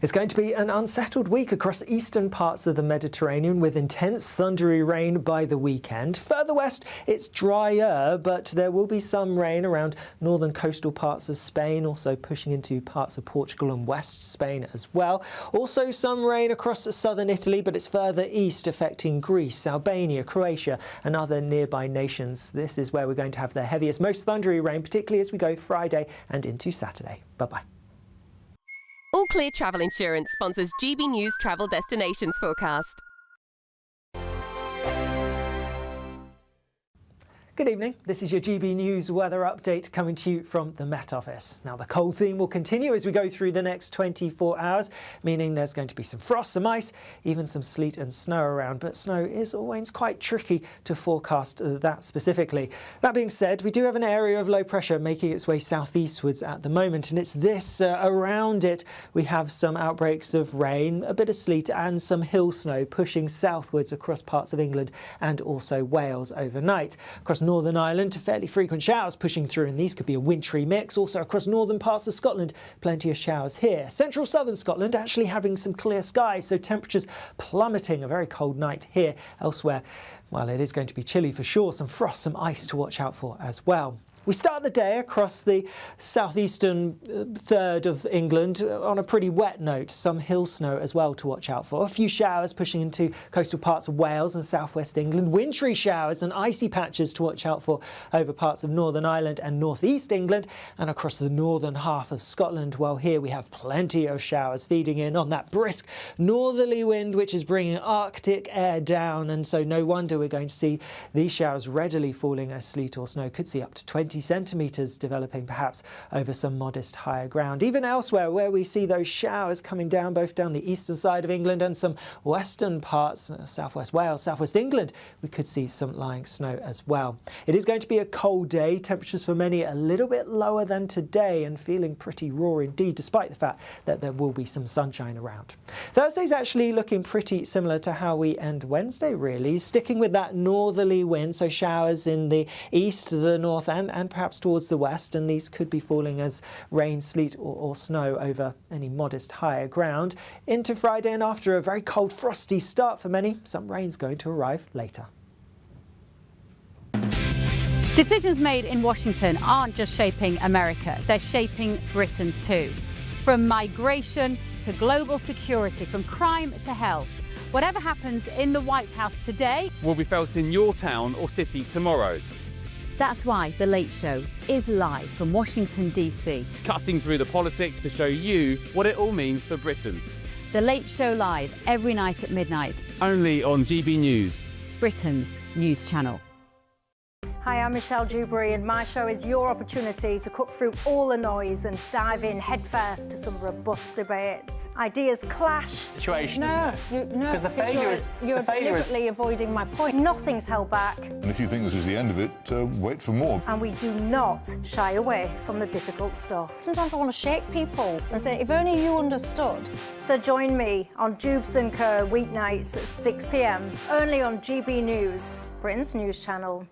It's going to be an unsettled week across eastern parts of the Mediterranean with intense thundery rain by the weekend. Further west, it's drier, but there will be some rain around northern coastal parts of Spain, also pushing into parts of Portugal and West Spain as well. Also some rain across southern Italy, but it's further east affecting Greece, Albania, Croatia and other nearby nations. This is where we're going to have the heaviest, most thundery rain, particularly as we go Friday and into Saturday. Bye-bye. All Clear Travel Insurance sponsors GB News travel destinations forecast. Good evening, this is your GB News weather update coming to you from the Met Office. Now the cold theme will continue as we go through the next 24 hours, meaning there's going to be some frost, some ice, even some sleet and snow around, but snow is always quite tricky to forecast that specifically. That being said, we do have an area of low pressure making its way southeastwards at the moment, and it's this, around it we have some outbreaks of rain, a bit of sleet and some hill snow pushing southwards across parts of England and also Wales overnight. Across Northern Ireland, fairly frequent showers pushing through, and these could be a wintry mix. Also across northern parts of Scotland, plenty of showers here. Central southern Scotland actually having some clear skies, so temperatures plummeting. A very cold night here. Elsewhere, well, it is going to be chilly for sure. Some frost, some ice to watch out for as well. We start the day across the southeastern third of England on a pretty wet note. Some hill snow as well to watch out for. A few showers pushing into coastal parts of Wales and southwest England. Wintry showers and icy patches to watch out for over parts of Northern Ireland and northeast England and across the northern half of Scotland. Well, here we have plenty of showers feeding in on that brisk northerly wind which is bringing Arctic air down, and so no wonder we're going to see these showers readily falling as sleet or snow. Could see up to 20 centimetres developing perhaps over some modest higher ground. Even elsewhere where we see those showers coming down both down the eastern side of England and some western parts, southwest Wales, southwest England, we could see some lying snow as well. It is going to be a cold day, temperatures for many a little bit lower than today and feeling pretty raw indeed despite the fact that there will be some sunshine around. Thursday's actually looking pretty similar to how we end Wednesday really, sticking with that northerly wind, so showers in the east, the north and perhaps towards the west, and these could be falling as rain, sleet or snow over any modest higher ground. Into Friday and after a very cold frosty start for many, some rain's going to arrive later. Decisions made in Washington aren't just shaping America, they're shaping Britain too. From migration to global security, from crime to health. Whatever happens in the White House today will be felt in your town or city tomorrow. That's why The Late Show is live from Washington, DC. Cutting through the politics to show you what it all means for Britain. The Late Show live every night at midnight. Only on GB News, Britain's news channel. Hi, I'm Michelle Dewberry, and my show is your opportunity to cut through all the noise and dive in headfirst to some robust debates. Ideas clash. Situation, no, isn't it? Because the failure is you're deliberately avoiding my point. Nothing's held back. And if you think this is the end of it, wait for more. And we do not shy away from the difficult stuff. Sometimes I want to shake people and say, if only you understood. So join me on Dubes & Co. weeknights at 6 p.m. only on GB News, Britain's news channel.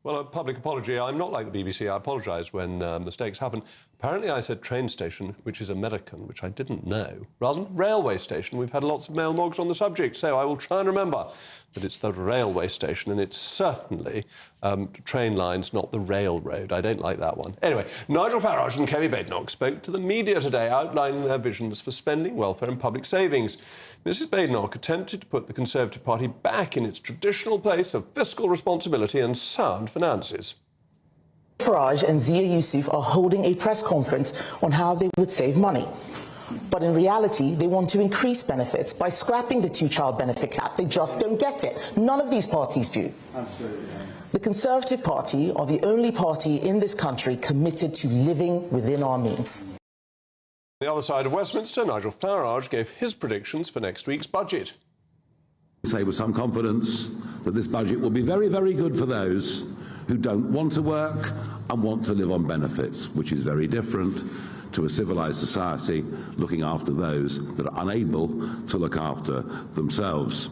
Well, a public apology. I'm not like the BBC. I apologise when mistakes happen. Apparently I said train station, which is American, which I didn't know, rather than railway station. We've had lots of mail mogs on the subject, so I will try and remember that it's the railway station, and it's certainly train lines, not the railroad. I don't like that one. Anyway, Nigel Farage and Kemi Badenoch spoke to the media today, outlining their visions for spending, welfare and public savings. Mrs Badenoch attempted to put the Conservative Party back in its traditional place of fiscal responsibility and sound finances. Farage and Zia Yusuf are holding a press conference on how they would save money. But in reality, they want to increase benefits by scrapping the two-child benefit cap. They just don't get it. None of these parties do. Absolutely. The Conservative Party are the only party in this country committed to living within our means. On the other side of Westminster, Nigel Farage gave his predictions for next week's budget. I say with some confidence that this budget will be very, very good for those who don't want to work and want to live on benefits, which is very different to a civilised society looking after those that are unable to look after themselves.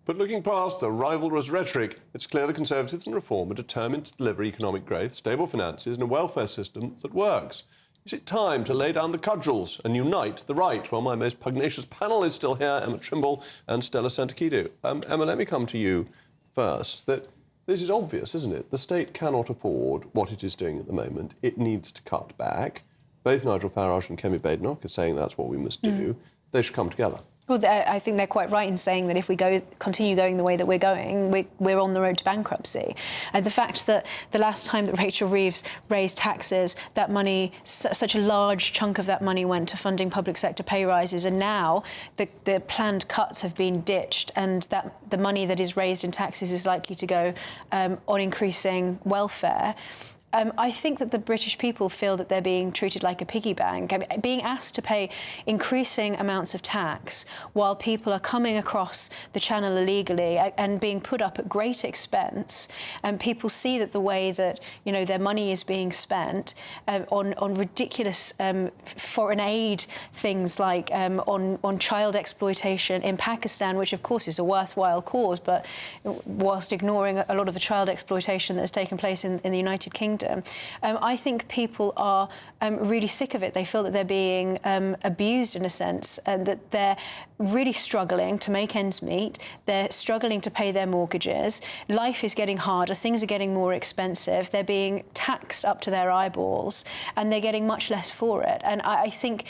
But looking past the rivalrous rhetoric, it's clear the Conservatives and Reform are determined to deliver economic growth, stable finances and a welfare system that works. Is it time to lay down the cudgels and unite the right? Well, my most pugnacious panel is still here, Emma Trimble and Stella Santakidou. Emma, let me come to you first. This is obvious, isn't it? The state cannot afford what it is doing at the moment. It needs to cut back. Both Nigel Farage and Kemi Badenoch are saying that's what we must do. They should come together. Well, I think they're quite right in saying that if we continue going the way that we're going, we're on the road to bankruptcy. And the fact that the last time that Rachel Reeves raised taxes, that money, such a large chunk of that money went to funding public sector pay rises, and now the planned cuts have been ditched, and that the money that is raised in taxes is likely to go on increasing welfare. I think that the British people feel that they're being treated like a piggy bank. I mean, being asked to pay increasing amounts of tax while people are coming across the channel illegally and being put up at great expense, and people see that the way that their money is being spent on ridiculous foreign aid things like on child exploitation in Pakistan, which of course is a worthwhile cause, but whilst ignoring a lot of the child exploitation that has taken place in the United Kingdom. I think people are really sick of it. They feel that they're being abused in a sense, and that they're really struggling to make ends meet. They're struggling to pay their mortgages. Life is getting harder. Things are getting more expensive. They're being taxed up to their eyeballs, and they're getting much less for it. And I think,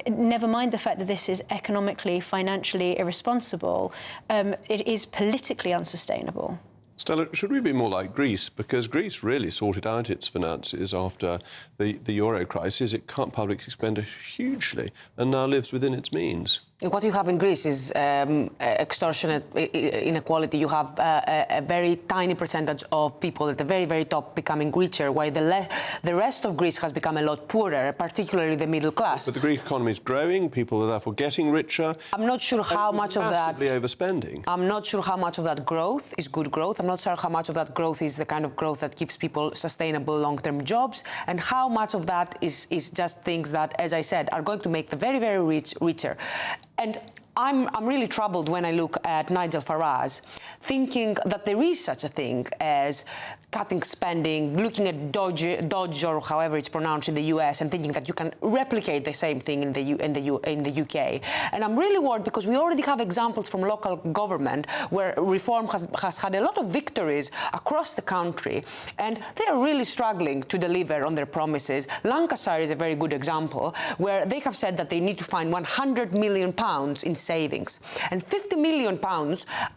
never mind the fact that this is economically, financially irresponsible, it is politically unsustainable. Stella, should we be more like Greece? Because Greece really sorted out its finances after the euro crisis. It cut public expenditure hugely and now lives within its means. What you have in Greece is extortionate inequality. You have a very tiny percentage of people at the very, very top becoming richer, while the rest of Greece has become a lot poorer, particularly the middle class. But the Greek economy is growing, people are therefore getting richer. I'm not sure how much of that... massively overspending. I'm not sure how much of that growth is good growth. I'm not sure how much of that growth is the kind of growth that gives people sustainable long-term jobs, and how much of that is just things that, as I said, are going to make the very, very rich richer. And I'm really troubled when I look at Nigel Farage, thinking that there is such a thing as cutting spending, looking at Dodge or however it's pronounced in the US, and thinking that you can replicate the same thing in the UK. And I'm really worried because we already have examples from local government where reform has had a lot of victories across the country, and they are really struggling to deliver on their promises. Lancashire is a very good example, where they have said that they need to find £100 million in savings, and £50 million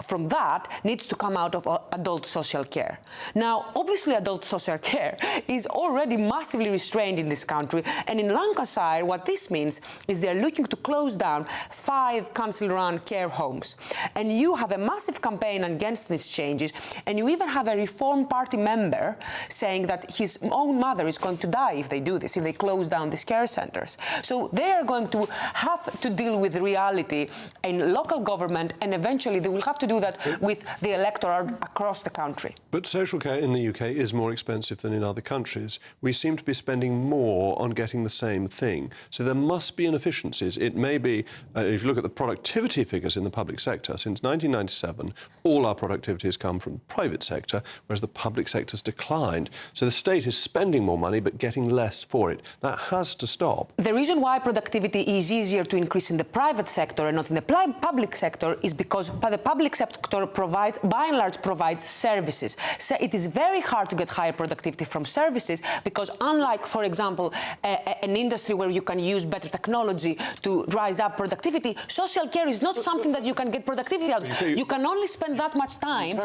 from that needs to come out of adult social care. Now, obviously, adult social care is already massively restrained in this country, and in Lancashire, what this means is they're looking to close down 5 council-run care homes. And you have a massive campaign against these changes, and you even have a Reform Party member saying that his own mother is going to die if they do this, if they close down these care centres. So they are going to have to deal with reality in local government, and eventually they will have to do that with the electorate across the country. But social care in the UK is more expensive than in other countries. We seem to be spending more on getting the same thing. So there must be inefficiencies. It may be, if you look at the productivity figures in the public sector, since 1997, all our productivity has come from the private sector, whereas the public sector's declined. So the state is spending more money but getting less for it. That has to stop. The reason why productivity is easier to increase in the private sector and not not in the public sector is because the public sector provides, by and large, provides services. So it is very hard to get higher productivity from services because unlike, for example, an industry where you can use better technology to rise up productivity, social care is not something that you can get productivity out of. You can only spend that much time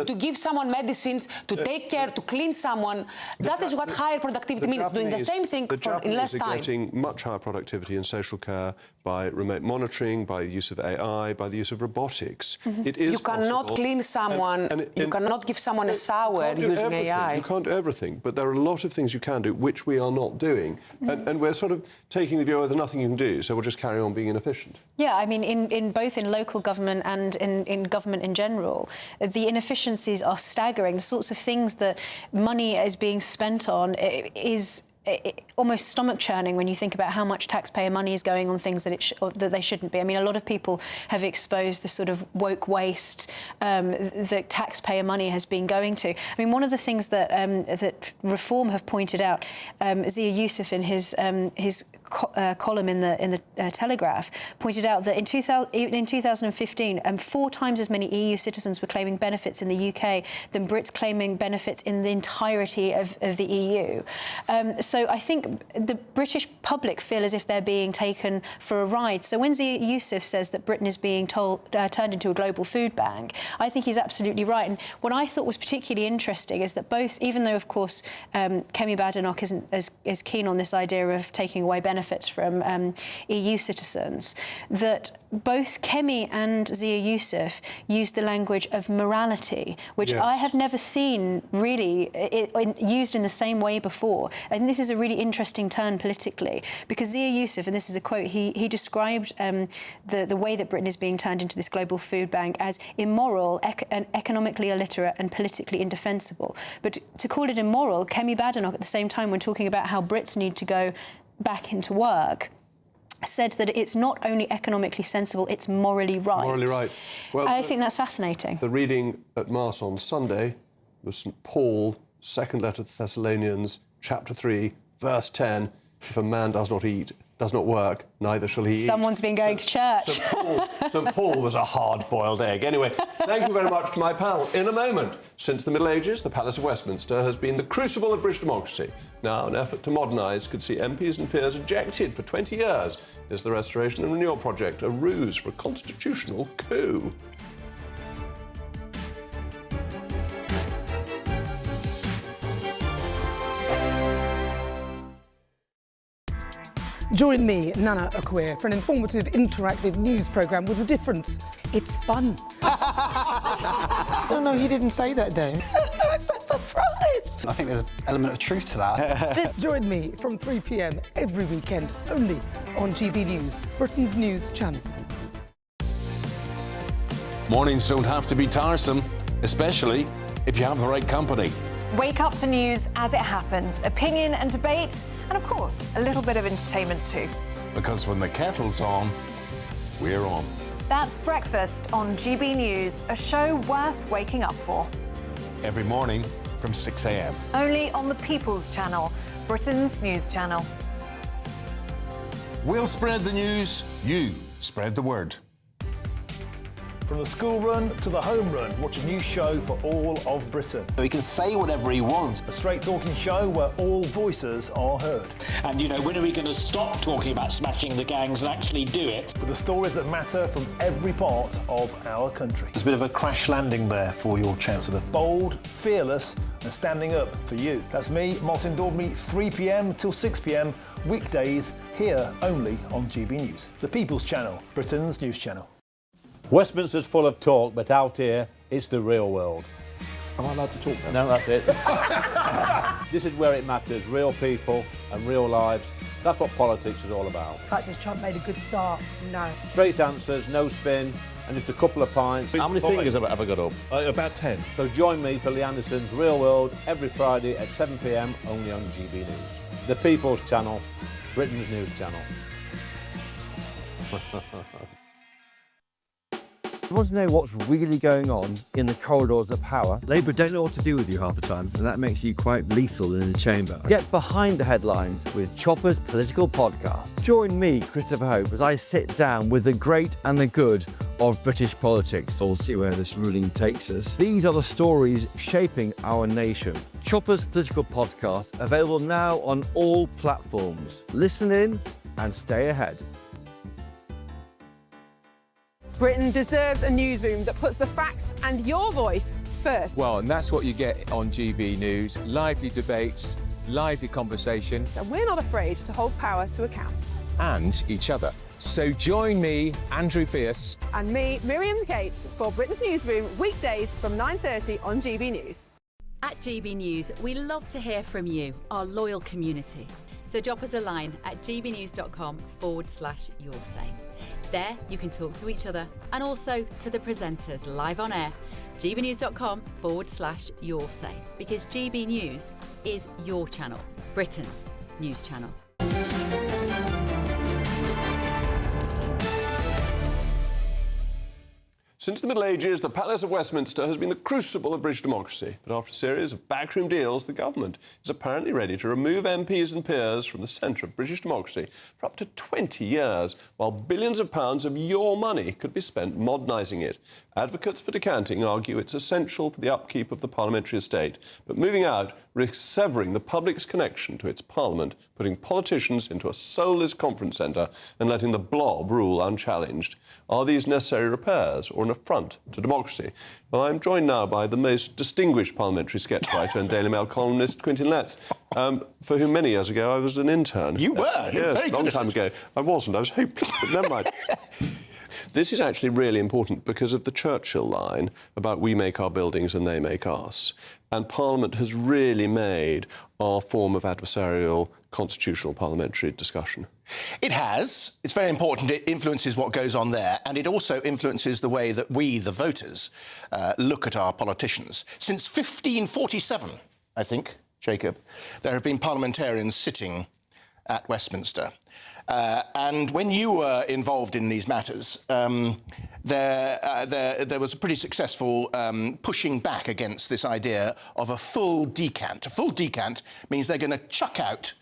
to give someone medicines, to take care, to clean someone. That is what higher productivity means, doing the same thing in less time. The Japanese are getting much higher productivity in social care by remote monitoring, by the use of AI, by the use of robotics. It is You cannot clean someone, you cannot give someone a shower using AI. You can't do everything, but there are a lot of things you can do, which we are not doing. And we're sort of taking the view, oh, there's nothing you can do, so we'll just carry on being inefficient. Yeah, I mean, in both in local government and in government in general, the inefficiencies are staggering. The sorts of things that money is being spent on is almost stomach-churning when you think about how much taxpayer money is going on things that that they shouldn't be. I mean, a lot of people have exposed the sort of woke waste that taxpayer money has been going to. I mean, one of the things that that Reform have pointed out, Zia Youssef in his column in the Telegraph pointed out that in 2015, 4 times as many EU citizens were claiming benefits in the UK than Brits claiming benefits in the entirety of the EU. So I think the British public feel as if they're being taken for a ride. So when Zia Youssef says that Britain is being turned into a global food bank, I think he's absolutely right. And what I thought was particularly interesting is that both, even though of course Kemi Badenoch isn't as keen on this idea of taking away benefits from EU citizens, that both Kemi and Zia Youssef used the language of morality, which I have never seen really used in the same way before. And this is a really interesting turn politically, because Zia Youssef, and this is a quote, he described the way that Britain is being turned into this global food bank as immoral, and economically illiterate and politically indefensible. But to call it immoral, Kemi Badenoch at the same time, when talking about how Brits need to go back into work, said that it's not only economically sensible, it's morally right. Morally right. Well, I think that's fascinating. The reading at Mass on Sunday was St. Paul, second letter to Thessalonians, chapter 3, verse 10. If a man does not eat, does not work, neither shall he eat. Someone's been going to church. St. Paul was a hard-boiled egg. Anyway, thank you very much to my panel. In a moment, since the Middle Ages, the Palace of Westminster has been the crucible of British democracy. Now, an effort to modernise could see MPs and peers ejected for 20 years. Is the Restoration and Renewal Project a ruse for a constitutional coup? Join me, Nana Akwe, for an informative, interactive news programme with a difference. It's fun. No, he didn't say that, Dave. I'm so surprised. I think there's an element of truth to that. Join me from 3 p.m. every weekend, only on GB News, Britain's news channel. Mornings don't have to be tiresome, especially if you have the right company. Wake up to news as it happens, opinion and debate, and of course, a little bit of entertainment too. Because when the kettle's on, we're on. That's Breakfast on GB News, a show worth waking up for. Every morning from 6 a.m. Only on the People's Channel, Britain's news channel. We'll spread the news, you spread the word. From the school run to the home run, watch a new show for all of Britain. He can say whatever he wants. A straight-talking show where all voices are heard. And, you know, when are we going to stop talking about smashing the gangs and actually do it? With the stories that matter from every part of our country. There's a bit of a crash landing there for your Chancellor. Bold, fearless and standing up for you. That's me, Martin Daubney, 3 p.m. till 6 p.m, weekdays, here only on GB News. The People's Channel, Britain's news channel. Westminster's full of talk, but out here, it's the real world. Am I allowed to talk now? No, that's it. This is where it matters, real people and real lives. That's what politics is all about. In fact, has Trump made a good start? No. Straight answers, no spin, and just a couple of pints. How many fingers have I got up? About 10. So join me for Lee Anderson's Real World every Friday at 7 p.m, only on GB News. The People's Channel, Britain's news channel. You want to know what's really going on in the corridors of power? Labour don't know what to do with you half the time, and that makes you quite lethal in the chamber. Get behind the headlines with Chopper's Political Podcast. Join me, Christopher Hope, as I sit down with the great and the good of British politics. We'll see where this ruling takes us. These are the stories shaping our nation. Chopper's Political Podcast, available now on all platforms. Listen in and stay ahead. Britain deserves a newsroom that puts the facts and your voice first. Well, and that's what you get on GB News. Lively debates, lively conversation. And we're not afraid to hold power to account. And each other. So join me, Andrew Pearce. And me, Miriam Gates, for Britain's Newsroom, weekdays from 9:30 on GB News. At GB News, we love to hear from you, our loyal community. So drop us a line at gbnews.com/yoursay. There, you can talk to each other and also to the presenters live on air. gbnews.com/yoursay, because GB News is your channel, Britain's news channel. Since the Middle Ages, the Palace of Westminster has been the crucible of British democracy. But after a series of backroom deals, the government is apparently ready to remove MPs and peers from the centre of British democracy for up to 20 years, while billions of pounds of your money could be spent modernising it. Advocates for decanting argue it's essential for the upkeep of the parliamentary estate, but moving out risks severing the public's connection to its parliament, putting politicians into a soulless conference centre and letting the blob rule unchallenged. Are these necessary repairs or an affront to democracy? Well, I'm joined now by the most distinguished parliamentary sketch writer and Daily Mail columnist, Quentin Letts, for whom many years ago I was an intern. You were? Yes, very a long time ago. I wasn't. I was hopeless, but never mind. This is actually really important because of the Churchill line about we make our buildings and they make us. And Parliament has really made our form of adversarial constitutional parliamentary discussion. It has. It's very important. It influences what goes on there, and it also influences the way that we, the voters, look at our politicians. Since 1547, I think, Jacob, there have been parliamentarians sitting at Westminster. And when you were involved in these matters, there was a pretty successful pushing back against this idea of a full decant. A full decant means they're going to chuck out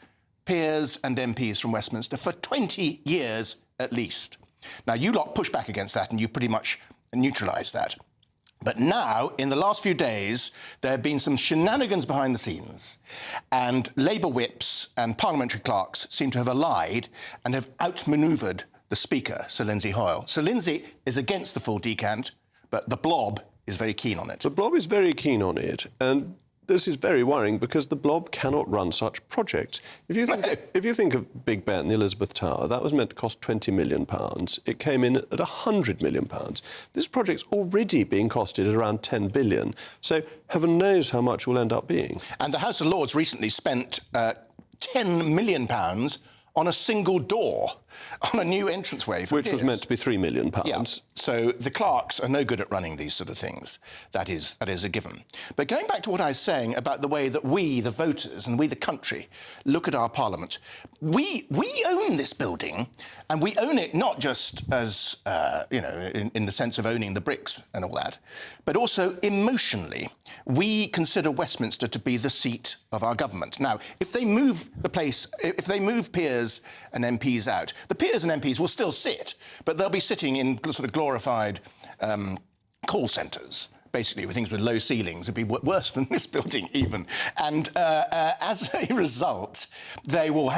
peers and MPs from Westminster for 20 years at least. Now, you lot pushed back against that and you pretty much neutralised that. But now, in the last few days, there have been some shenanigans behind the scenes, and Labour whips and parliamentary clerks seem to have allied and have outmanoeuvred the Speaker, Sir Lindsay Hoyle. Sir Lindsay is against the full decant, but the blob is very keen on it. The blob is very keen on it, and this is very worrying because the blob cannot run such projects. If you think of Big Ben, the Elizabeth Tower, that was meant to cost £20 million. It came in at £100 million. This project's already being costed at around £10 billion. So heaven knows how much it will end up being. And the House of Lords recently spent £10 million on a single door, on a new entranceway for Which was meant to be £3 million. Yeah. So the clerks are no good at running these sort of things. That is a given. But going back to what I was saying about the way that we, the voters, and we, the country, look at our parliament, we own this building, and we own it not just as, in the sense of owning the bricks and all that, but also emotionally. We consider Westminster to be the seat of our government. Now, if they move peers and MPs out, the peers and MPs will still sit, but they'll be sitting in sort of glorified call centres, basically, with things with low ceilings. It'd be worse than this building even. And as a result, they will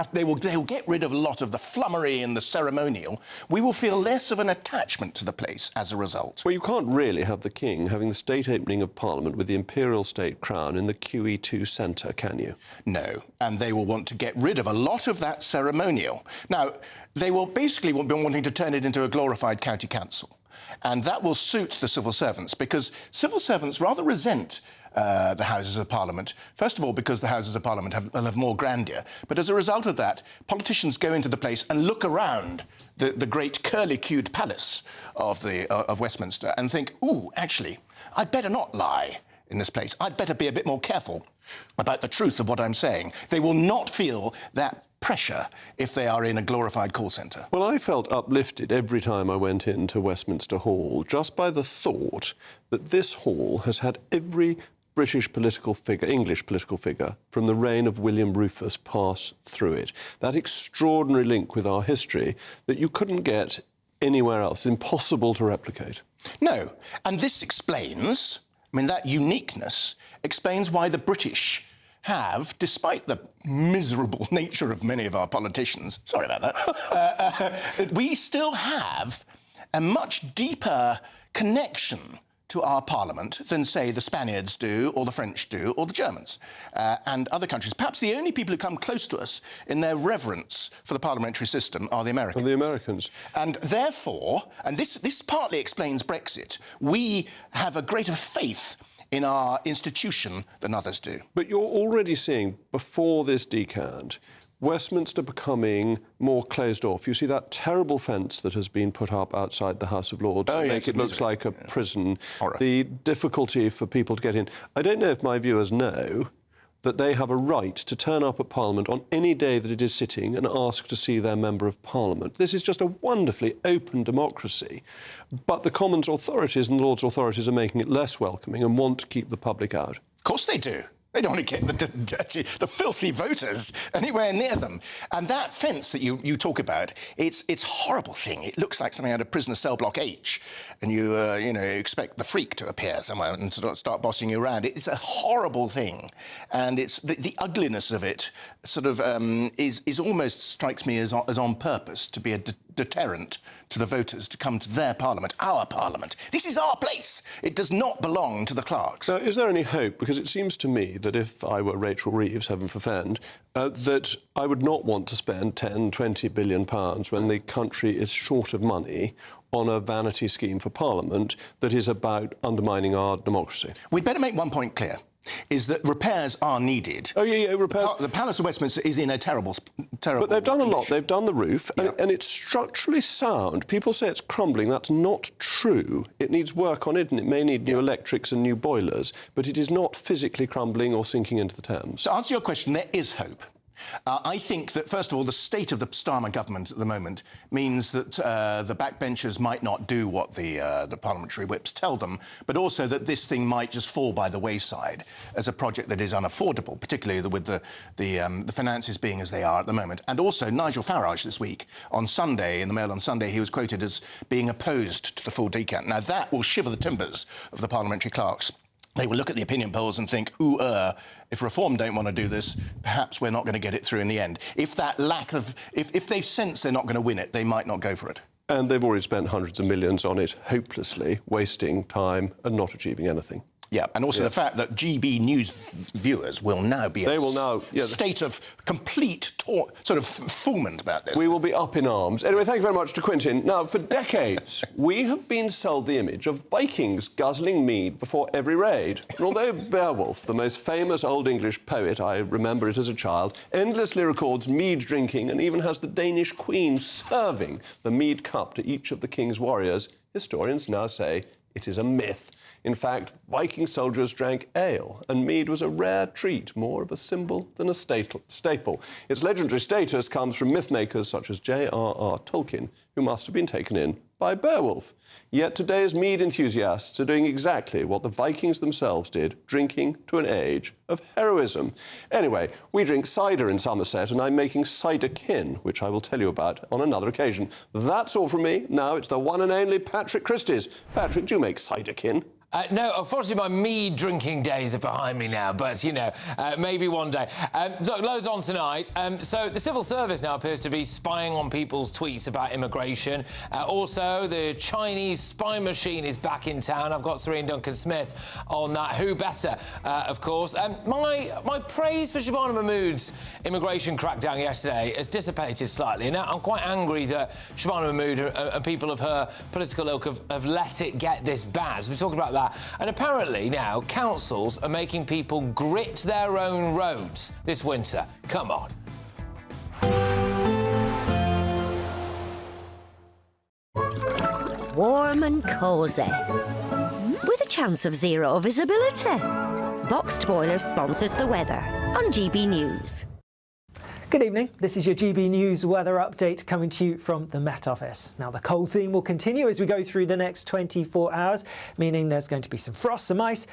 get rid of a lot of the flummery and the ceremonial. We will feel less of an attachment to the place as a result. Well, you can't really have the King having the state opening of Parliament with the imperial state crown in the QE2 centre, can you? No, and they will want to get rid of a lot of that ceremonial. Now, they will basically be wanting to turn it into a glorified county council. And that will suit the civil servants, because civil servants rather resent the Houses of Parliament. First of all, because the Houses of Parliament will have more grandeur. But as a result of that, politicians go into the place and look around the great curlicued palace of Westminster and think, ooh, actually, I'd better not lie in this place, I'd better be a bit more careful about the truth of what I'm saying. They will not feel that pressure if they are in a glorified call centre. Well, I felt uplifted every time I went into Westminster Hall just by the thought that this hall has had every British political figure, English political figure, from the reign of William Rufus pass through it. That extraordinary link with our history that you couldn't get anywhere else, impossible to replicate. No, and this explains, I mean, that uniqueness explains why the British have, despite the miserable nature of many of our politicians, sorry about that, we still have a much deeper connection to our parliament than, say, the Spaniards do, or the French do, or the Germans, and other countries. Perhaps the only people who come close to us in their reverence for the parliamentary system are the Americans. The Americans. And therefore, and this partly explains Brexit, we have a greater faith in our institution than others do. But you're already seeing, before this decant, Westminster becoming more closed off. You see that terrible fence that has been put up outside the House of Lords to make it look like a prison. Horror. The difficulty for people to get in. I don't know if my viewers know that they have a right to turn up at Parliament on any day that it is sitting and ask to see their Member of Parliament. This is just a wonderfully open democracy. But the Commons authorities and the Lords authorities are making it less welcoming and want to keep the public out. Of course they do. They don't want to get the dirty, the filthy voters anywhere near them. And that fence that you talk about, it's a horrible thing. It looks like something out of Prisoner Cell Block H, and you expect the freak to appear somewhere and start bossing you around. It's a horrible thing, and it's the ugliness of it sort of is almost strikes me as on purpose to be a deterrent to the voters to come to their parliament, our parliament. This is our place. It does not belong to the clerks. Now, is there any hope? Because it seems to me that if I were Rachel Reeves, heaven forfend, that I would not want to spend 10, 20 billion pounds when the country is short of money on a vanity scheme for Parliament that is about undermining our democracy. We'd better make one point clear, is that repairs are needed. Oh, yeah, repairs. The Palace of Westminster is in a terrible But they've done a lot. They've done the roof, and it's structurally sound. People say it's crumbling. That's not true. It needs work on it, and it may need new electrics and new boilers, but it is not physically crumbling or sinking into the Thames. To answer your question, there is hope. I think that, first of all, the state of the Starmer government at the moment means that the backbenchers might not do what the parliamentary whips tell them, but also that this thing might just fall by the wayside as a project that is unaffordable, particularly with the finances being as they are at the moment. And also, Nigel Farage this week, on Sunday, in the Mail on Sunday, he was quoted as being opposed to the full decant. Now, that will shiver the timbers of the parliamentary clerks. They will look at the opinion polls and think, if Reform don't want to do this, perhaps we're not going to get it through in the end. If that lack of... If they sense they're not going to win it, they might not go for it. And they've already spent hundreds of millions on it, hopelessly, wasting time and not achieving anything. Yeah, and also the fact that GBNews viewers will now be in a state of complete sort of foolment about this. We will be up in arms. Anyway, thank you very much to Quentin. Now, for decades, we have been sold the image of Vikings guzzling mead before every raid. And although Beowulf, the most famous Old English poet, I remember it as a child, endlessly records mead drinking and even has the Danish Queen serving the mead cup to each of the king's warriors, historians now say it is a myth. In fact, Viking soldiers drank ale, and mead was a rare treat, more of a symbol than a staple. Its legendary status comes from mythmakers such as J.R.R. Tolkien, who must have been taken in by Beowulf. Yet today's mead enthusiasts are doing exactly what the Vikings themselves did, drinking to an age of heroism. Anyway, we drink cider in Somerset, and I'm making cider kin, which I will tell you about on another occasion. That's all from me. Now it's the one and only Patrick Christie's. Patrick, do you make cider kin? No, unfortunately, my mead drinking days are behind me now, but, maybe one day. Look, loads on tonight. So the civil service now appears to be spying on people's tweets about immigration. Also, the Chinese spy machine is back in town. I've got Serene Duncan-Smith on that. Who better, of course. My praise for Shabana Mahmood's immigration crackdown yesterday has dissipated slightly. Now, I'm quite angry that Shabana Mahmood and people of her political ilk have let it get this bad. So we're talking about that. And apparently now councils are making people grit their own roads this winter. Come on. Warm and cosy, with a chance of zero visibility. Boxed Boilers sponsors the weather on GB News. Good evening, this is your GB News weather update coming to you from the Met Office. Now the cold theme will continue as we go through the next 24 hours, meaning there's going to be some frost, some ice,